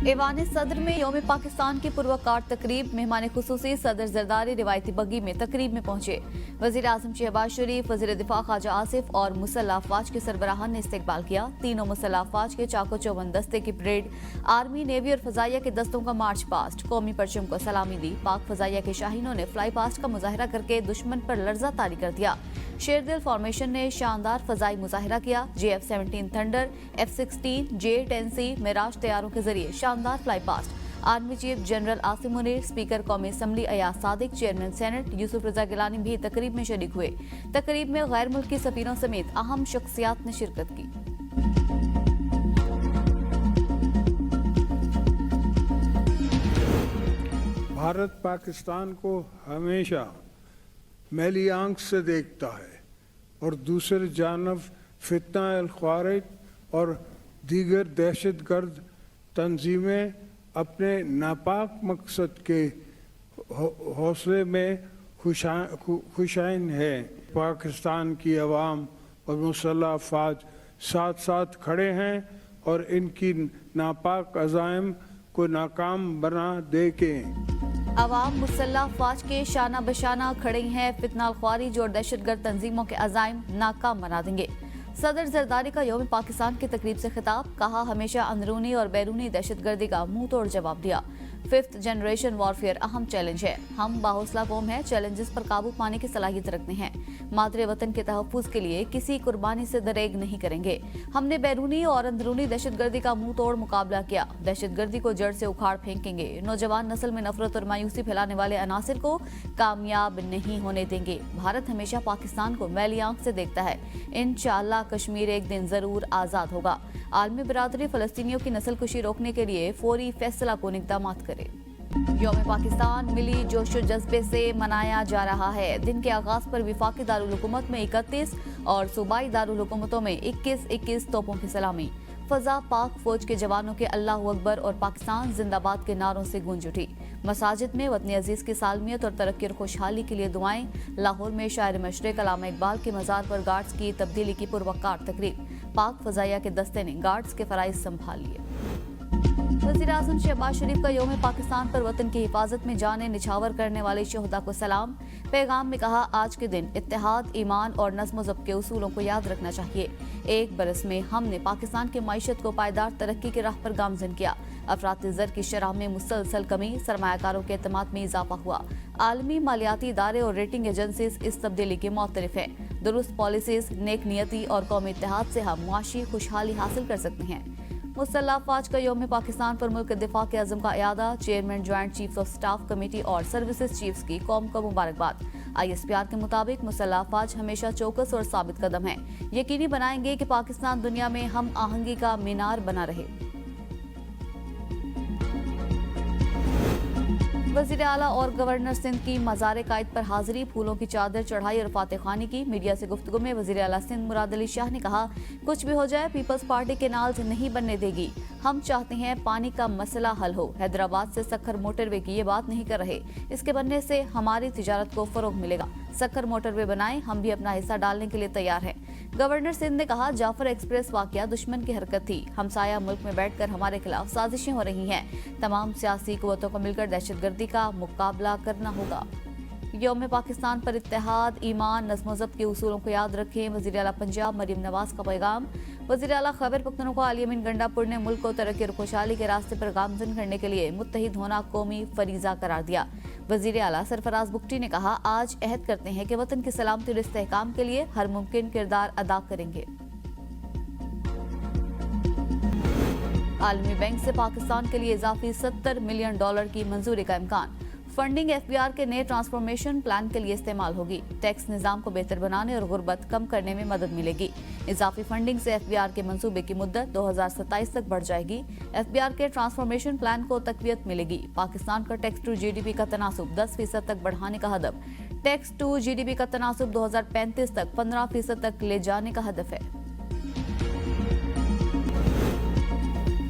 ایوان صدر میں یوم پاکستان کی پروقار تقریب مہمان خصوصی صدر زرداری روایتی بگی میں تقریب میں پہنچے۔ وزیر اعظم شہباز شریف، وزیر دفاع خواجہ آصف اور مسلح افواج کے سربراہان نے استقبال کیا۔ تینوں مسلح افواج کے چاق و چوبند دستے کی پریڈ، آرمی، نیوی اور فضائیہ کے دستوں کا مارچ پاسٹ، قومی پرچم کو سلامی دی۔ پاک فضائیہ کے شاہینوں نے فلائی پاسٹ کا مظاہرہ کر کے دشمن پر لرزہ طاری کر دیا۔ شیردل فارمیشن نے شاندار فضائی مظاہرہ کیا۔ JF-17 تھنڈر، F-16 J-10C میراج طیاروں کے ذریعے شاندار fly past. Army chief general Asim Munir, speaker قومی assembly Ayaz Sadiq, chairman senate یوسف رضا گیلانی بھی تقریب میں شریک ہوئے۔ تقریب میں غیر ملکی سفیروں سمیت اہم شخصیات نے شرکت کی۔ بھارت پاکستان کو ہمیشہ میلی آنکھ سے دیکھتا ہے اور دوسری جانب فتنہ الخوارج اور دیگر دہشت گرد تنظیمیں اپنے ناپاک مقصد کے حوصلے میں خوشائن ہیں۔ پاکستان کی عوام اور مسلح افواج ساتھ ساتھ کھڑے ہیں اور ان کی ناپاک عزائم کو ناکام بنا دے کے عوام مسلح افواج کے شانہ بشانہ کھڑی ہیں، فتنہ الخوارج اور دہشت گرد تنظیموں کے عزائم ناکام بنا دیں گے۔ صدر زرداری کا یوم پاکستان کی تقریب سے خطاب، کہا ہمیشہ اندرونی اور بیرونی دہشت گردی کا منہ توڑ جواب دیا۔ 5th جنریشن وارفیئر اہم چیلنج ہے۔ ہم باحوصلہ قوم ہیں، چیلنجز پر قابو پانے کی صلاحیت رکھتے ہیں۔ مادر وطن کے تحفظ کے لیے کسی قربانی سے دریغ نہیں کریں گے۔ ہم نے بیرونی اور اندرونی دہشت گردی کا منہ توڑ مقابلہ کیا، دہشت گردی کو جڑ سے اکھاڑ پھینکیں گے۔ نوجوان نسل میں نفرت اور مایوسی پھیلانے والے عناصر کو کامیاب نہیں ہونے دیں گے۔ بھارت ہمیشہ پاکستان کو میلی آنکھ سے دیکھتا ہے۔ انشاءاللہ کشمیر ایک دن ضرور آزاد ہوگا۔ عالمی برادری فلسطینیوں کی نسل کشی روکنے کے لیے فوری فیصلہ کن اقدامات کرے۔ یوم پاکستان ملی جوش و جذبے سے منایا جا رہا ہے۔ دن کے آغاز پر وفاقی دارالحکومت میں 31 اور صوبائی دارالحکومتوں میں 21 توپوں کی سلامی۔ فضا پاک فوج کے جوانوں کے اللہ اکبر اور پاکستان زندہ باد کے نعروں سے گونج اٹھی۔ مساجد میں وطن عزیز کی سالمیت اور ترقی اور خوشحالی کے لیے دعائیں۔ لاہور میں شاعر مشرق علامہ اقبال کے مزار پر گارڈز کی تبدیلی کی پروقار تقریب۔ پاک فضائیہ کے دستے نے گارڈز کے فرائض سنبھال لیے۔ وزیر اعظم شہباز شریف کا یوم پاکستان پر وطن کی حفاظت میں جانیں نچھاور کرنے والے شہداء کو سلام۔ پیغام میں کہا، آج کے دن اتحاد، ایمان اور نظم و ضبط کے اصولوں کو یاد رکھنا چاہیے۔ ایک برس میں ہم نے پاکستان کی معیشت کو پائیدار ترقی کی راہ پر گامزن کیا۔ افراط زر کی شرح میں مسلسل کمی، سرمایہ کاروں کے اعتماد میں اضافہ ہوا۔ عالمی مالیاتی ادارے اور ریٹنگ ایجنسیز اس تبدیلی کے معترف ہیں۔ درست پالیسیز، نیک نیتی اور قومی اتحاد سے ہم معاشی خوشحالی حاصل کر سکتے ہیں۔ مسلح افواج کا یوم پاکستان پر ملک دفاع کے عزم کا اعادہ، chairman joint chiefs of staff committee اور سروسز چیفز کی قوم کو مبارکباد۔ ISPR کے مطابق مسلح افواج ہمیشہ چوکس اور ثابت قدم ہیں، یقینی بنائیں گے کہ پاکستان دنیا میں ہم آہنگی کا مینار بنا رہے۔ وزیر اعلیٰ اور گورنر سندھ کی مزار قائد پر حاضری، پھولوں کی چادر چڑھائی اور فاتح خوانی کی۔ میڈیا سے گفتگو میں وزیر اعلیٰ سندھ مراد علی شاہ نے کہا، کچھ بھی ہو جائے پیپلز پارٹی کے ناز نہیں بننے دے گی۔ ہم چاہتے ہیں پانی کا مسئلہ حل ہو۔ حیدرآباد سے سکھر موٹر وے کی یہ بات نہیں کر رہے، اس کے بننے سے ہماری تجارت کو فروغ ملے گا۔ سکھر موٹر وے بنائیں، ہم بھی اپنا حصہ ڈالنے کے لیے تیار ہیں۔ گورنر سندھ نے کہا، جعفر ایکسپریس واقعہ دشمن کی حرکت تھی، ہمسایہ ملک میں بیٹھ کر ہمارے خلاف سازشیں ہو رہی ہیں۔ تمام سیاسی قوتوں کو مل کر دہشت گردی کا مقابلہ کرنا ہوگا۔ یوم پاکستان پر اتحاد، ایمان، نظم و ضبط کے اصولوں کو یاد رکھیں، وزیر اعلیٰ پنجاب مریم نواز کا پیغام۔ وزیر اعلیٰ خیبر پختونخوا علی امین گنڈا پور نے ملک کو ترقی اور خوشحالی کے راستے پر گامزن کرنے کے لیے متحد ہونا قومی فریضہ قرار دیا۔ وزیر اعلیٰ سرفراز بگٹی نے کہا، آج عہد کرتے ہیں کہ وطن کی سلامتی اور استحکام کے لیے ہر ممکن کردار ادا کریں گے۔ عالمی بینک سے پاکستان کے لیے اضافی $70 ملین کی منظوری کا امکان۔ فنڈنگ FBR کے نئے ٹرانسفارمیشن پلان کے لیے استعمال ہوگی۔ ٹیکس نظام کو بہتر بنانے اور غربت کم کرنے میں مدد ملے گی۔ اضافی فنڈنگ سے FBR کے منصوبے کی مدت 2027 تک بڑھ جائے گی۔ FBR کے ٹرانسفارمیشن پلان کو تقویت ملے گی۔ پاکستان کا ٹیکس ٹو GDP کا تناسب 10% تک بڑھانے کا ہدف۔ ٹیکس ٹو GDP کا تناسب 2035 تک 15% تک لے جانے کا ہدف ہے۔